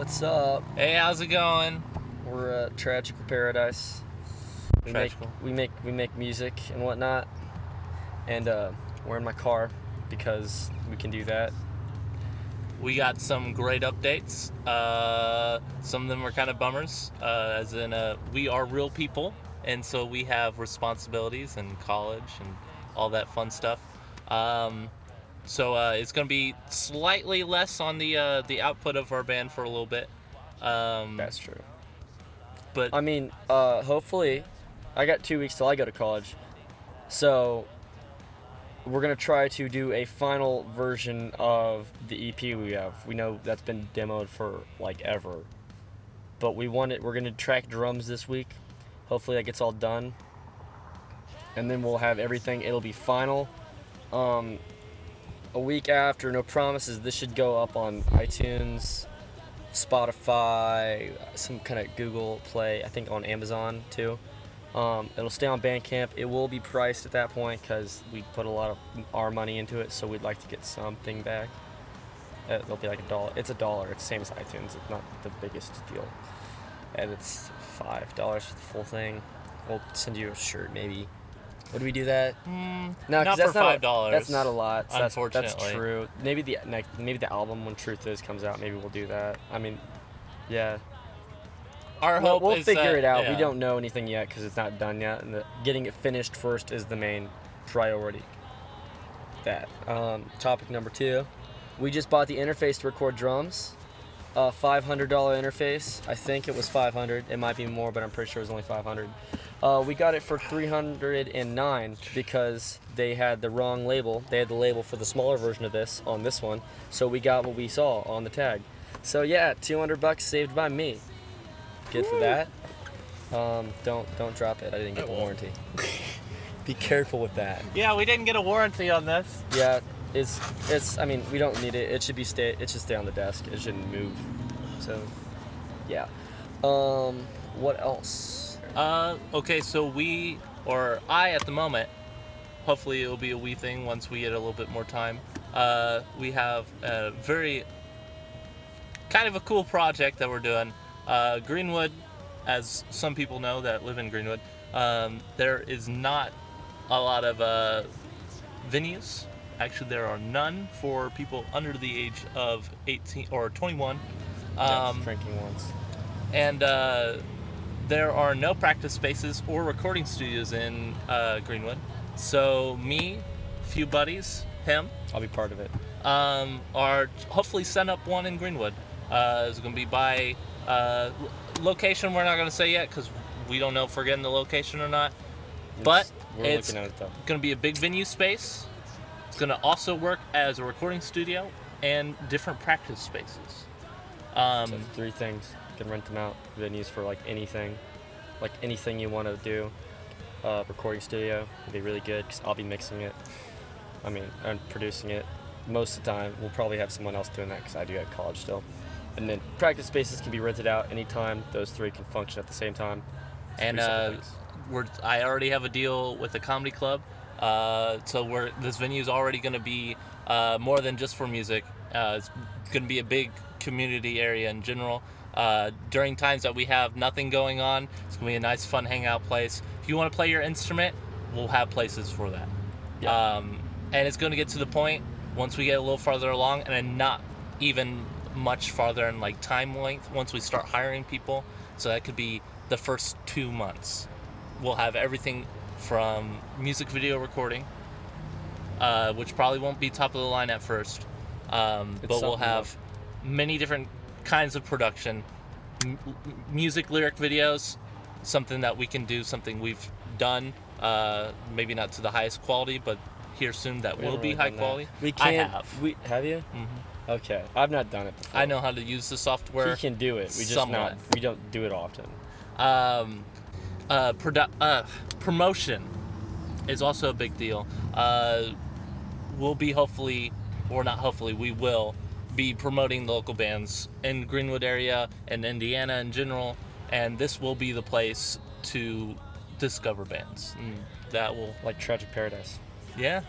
What's up? Hey, how's it going? We're at Tragical Paradise. We make music and whatnot, and we're in my car because we can do that. We got some great updates. Some of them are kind of bummers, as in we are real people, and so we have responsibilities and college and all that fun stuff. So it's going to be slightly less on the output of our band for a little bit. That's true. But I mean, hopefully, I got 2 weeks till I go to college, so we're gonna try to do a final version of the EP we have. We know that's been demoed for like ever, but we're gonna track drums this week. Hopefully that gets all done, and then we'll have everything. It'll be final. A week after, no promises. This should go up on iTunes, Spotify, some kind of Google Play. I think on Amazon too. It'll stay on Bandcamp. It will be priced at that point because we put a lot of our money into it, so we'd like to get something back. It'll be like $1. It's $1. It's the same as iTunes. It's not the biggest deal, and it's $5 for the full thing. We'll send you a shirt maybe. Would we do that? no, No, not that's for $5. That's not a lot. So unfortunately, that's true. Maybe the album when Truth Is comes out, maybe we'll do that. I mean, yeah. Our hope We'll is figure that, it out. yeah. We don't know anything yet because it's not done yet, and getting it finished first is the main priority. Topic number 2, we just bought the interface to record drums. $500 interface. I think it was $500. It might be more, but I'm pretty sure it was only $500. We got it for $309 because they had the wrong label. They had the label for the smaller version of this on this one, so we got what we saw on the tag. So yeah, $200 saved by me. Good for that. Don't drop it. I didn't get the warranty. Be careful with that. Yeah, we didn't get a warranty on this. Yeah, it's. I mean, we don't need it. It should stay on the desk. It shouldn't move. So, yeah. What else? Okay, so I at the moment, hopefully it'll be a we thing once we get a little bit more time. We have a very kind of a cool project that we're doing. Greenwood, as some people know that live in Greenwood, there is not a lot of venues. Actually, there are none for people under the age of 18 or 21. Drinking ones. And there are no practice spaces or recording studios in Greenwood. So me, a few buddies, him, I'll be part of it. are hopefully setting up one in Greenwood. It's going to be by location we're not going to say yet because we don't know if we're getting the location or not. But it's looking at it though. going to be a big venue space. It's going to also work as a recording studio and different practice spaces. So 3 things. You can rent them out. Venues for like anything you want to do. Recording studio would be really good because I'll be mixing it. I mean, and producing it. Most of the time, we'll probably have someone else doing that because I do at college still. And then practice spaces can be rented out anytime. Those 3 can function at the same time. And I already have a deal with a comedy club. So this venue is already going to be more than just for music. It's going to be a big community area in general. During times that we have nothing going on, it's going to be a nice, fun hangout place. If you want to play your instrument, we'll have places for that. Yeah. And it's going to get to the point once we get a little farther along, and then not even much farther in like time length once we start hiring people. So that could be the first 2 months. We'll have everything from music video recording, which probably won't be top of the line at first, but we'll have many different kinds of production, music lyric videos, something that we can do, something we've done, maybe not to the highest quality, but here soon that will be high quality. We can't. I have. Have you? Mm-hmm. Okay, I've not done it before. I know how to use the software. He can do it. We just somewhat. we don't do it often. Promotion is also a big deal. We'll be we will be promoting local bands in Greenwood area and Indiana in general, and this will be the place to discover bands. That will, like Tragic Paradise. Yeah.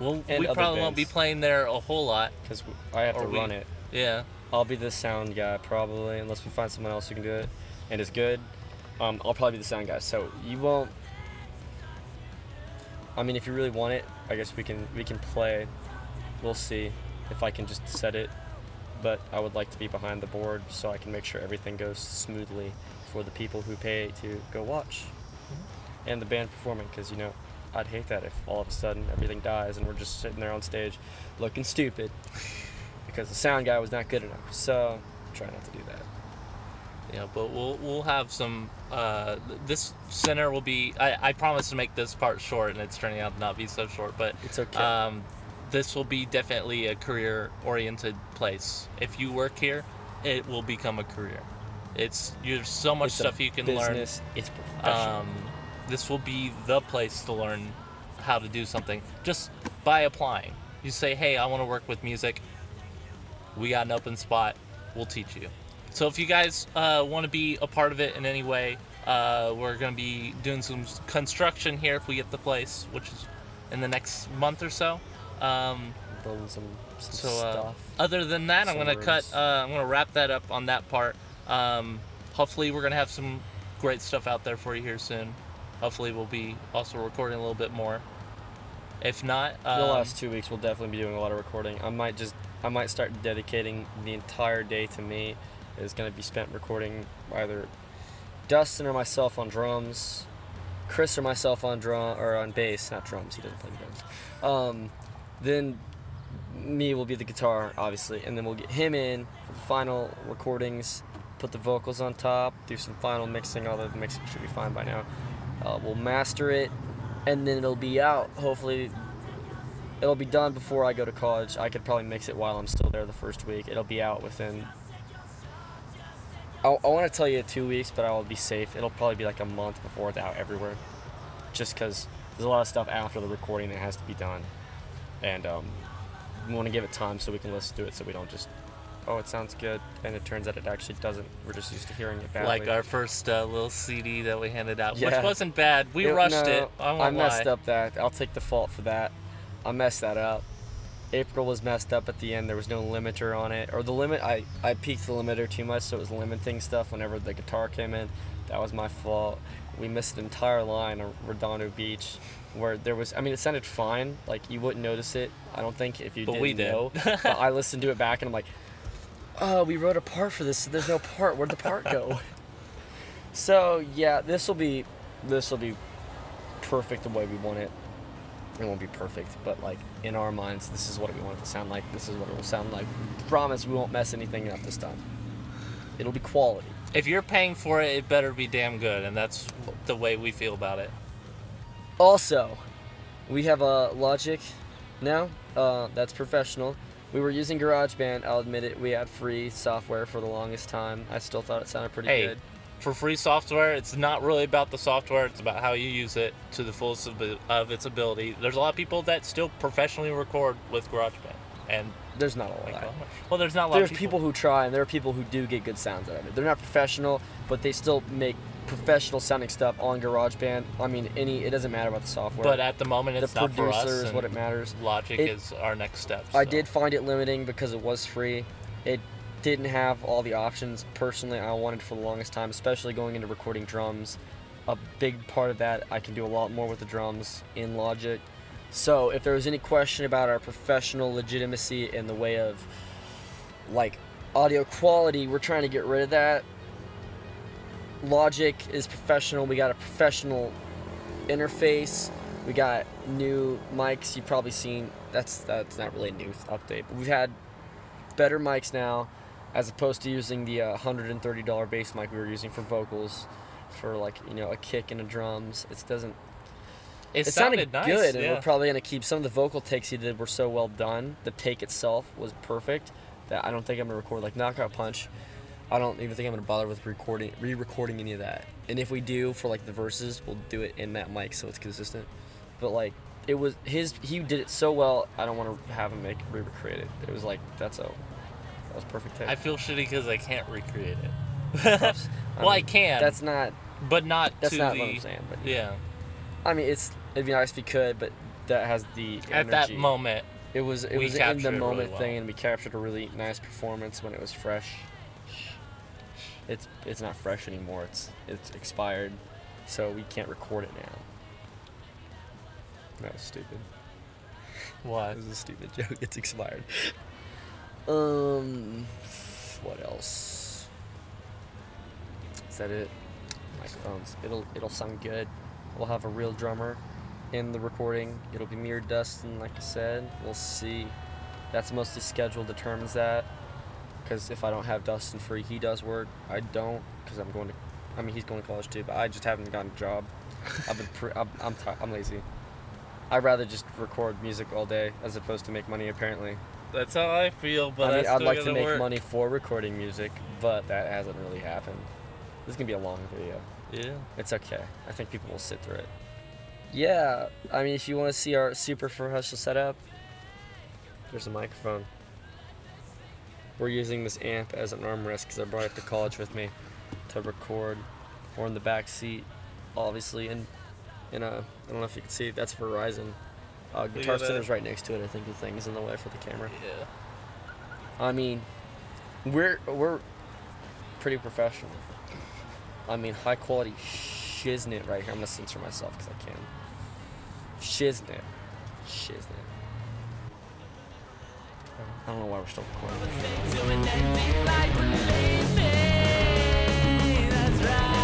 Well, And we other probably won't be bands. playing there a whole lot. Because I have to run it. Yeah. I'll be the sound guy probably, unless we find someone else who can do it and is good. I'll probably be the sound guy. So you won't. I mean, if you really want it, I guess we can play. We'll see if I can just set it. But I would like to be behind the board so I can make sure everything goes smoothly for the people who pay to go watch and the band performing. Because I'd hate that if all of a sudden everything dies and we're just sitting there on stage looking stupid because the sound guy was not good enough. So try not to do that. Yeah, but we'll have some. This center will be. I promise to make this part short, and it's turning out to not be so short. But It's okay. this will be definitely a career-oriented place. If you work here, it will become a career. There's so much It's stuff a you can business. It's professional. learn. This will be the place to learn how to do something just by applying. You say, hey, I want to work with music. We got an open spot. We'll teach you. So if you guys want to be a part of it in any way, we're going to be doing some construction here if we get the place, which is in the next month or so. Building some stuff. Other than that, I'm Some going to cut. rooms. I'm going to wrap that up on that part. Hopefully, we're going to have some great stuff out there for you here soon. Hopefully, we'll be also recording a little bit more. If not, The last 2 weeks, we'll definitely be doing a lot of recording. I might start dedicating the entire day to me. It's going to be spent recording either Dustin or myself on drums, Chris or myself on bass, not drums. He doesn't play the drums. Then me will be the guitar, obviously, and then we'll get him in for the final recordings, put the vocals on top, do some final mixing. Although the mixing should be fine by now. We'll master it, and then it'll be out. Hopefully, it'll be done before I go to college. I could probably mix it while I'm still there the first week. It'll be out within. I want to tell you 2 weeks, but I will be safe. It'll probably be like a month before it's out everywhere. Just because there's a lot of stuff after the recording that has to be done. And we want to give it time so we can listen to it so we don't just, it sounds good. And it turns out it actually doesn't. We're just used to hearing it badly. like our first little CD that we handed out, Yeah. which wasn't bad. We rushed it. I messed up that. I'll take the fault for that. I messed that up. April was messed up at the end. There was no limiter on it. Or the limit, I peaked the limiter too much, so it was limiting stuff whenever the guitar came in. That was my fault. We missed an entire line on Redondo Beach where there was, it sounded fine. Like, you wouldn't notice it, I don't think, if you But didn't we did. know. But I listened to it back, and I'm like, we wrote a part for this, so there's no part. Where'd the part go? So, yeah, this will be perfect the way we want it. It won't be perfect, but in our minds, this is what we want it to sound like. This is what it will sound like. Promise we won't mess anything up this time. It'll be quality. If you're paying for it, it better be damn good, and that's the way we feel about it. Also, we have a Logic now. That's professional. We were using GarageBand. I'll admit it. We had free software for the longest time. I still thought it sounded pretty good. For free software, it's not really about the software, it's about how you use it to the fullest of its ability. There's a lot of people that still professionally record with GarageBand, and There's not a lot of that. well, there's not a lot There's of people who try, and there are people who do get good sounds out of it. They're not professional, but they still make professional sounding stuff on GarageBand. It doesn't matter about the software. But at the moment, it's the not for us. producer is and what it matters. Logic is our next step. I so. did find it limiting because it was free. It didn't have all the options. Personally, I wanted for the longest time, especially going into recording drums. A big part of that, I can do a lot more with the drums in Logic. So if there was any question about our professional legitimacy in the way of audio quality, we're trying to get rid of that. Logic is professional. We got a professional interface. We got new mics. You've probably seen. That's not really a new update, but we've had better mics now, as opposed to using the $130 bass mic we were using for vocals, for a kick and a drums. It It sounded nice, good, yeah. and we're probably gonna keep some of the vocal takes he did were so well done. The take itself was perfect that I don't think I'm gonna record Knockout Punch. I don't even think I'm gonna bother with re-recording any of that. And if we do for the verses, we'll do it in that mic so it's consistent. But it was he did it so well. I don't want to have him re-recreate it. It was that was perfect take. I feel shitty because I can't recreate it. I can. That's not. But not That's to not the. what I'm saying. But Yeah. it'd be nice if you could, but that has the energy. At that moment, It was We in captured the it really moment well. thing, and we captured a really nice performance when it was fresh. It's not fresh anymore. It's expired, so we can't record it now. That was stupid. What? It was a stupid joke. It's expired. What else? Is that it? Microphones. It'll sound good. We'll have a real drummer in the recording. It'll be me or Dustin, like I said. We'll see. That's mostly schedule determines that. Because if I don't have Dustin free, he does work. I don't, because he's going to college too, but I just haven't gotten a job. I'm lazy. I'd rather just record music all day as opposed to make money, apparently. That's how I feel, but I mean, that's I'd still like to gonna make work. money for recording music, but that hasn't really happened. This is going to be a long video. Yeah. It's okay. I think people will sit through it. Yeah, I mean, if you want to see our super professional setup, there's a microphone. We're using this amp as an armrest because I brought it to college with me to record. We're in the back seat, obviously, in a, I don't know if you can see, that's Verizon. Guitar at that. Center's right next to it. I think the thing's in the way for the camera. Yeah. I mean, we're pretty professional. I mean, high quality shiznit right here. I'm gonna censor myself because I can. Shiznit. I don't know why we're still recording. Doing anything like believe me, that's right.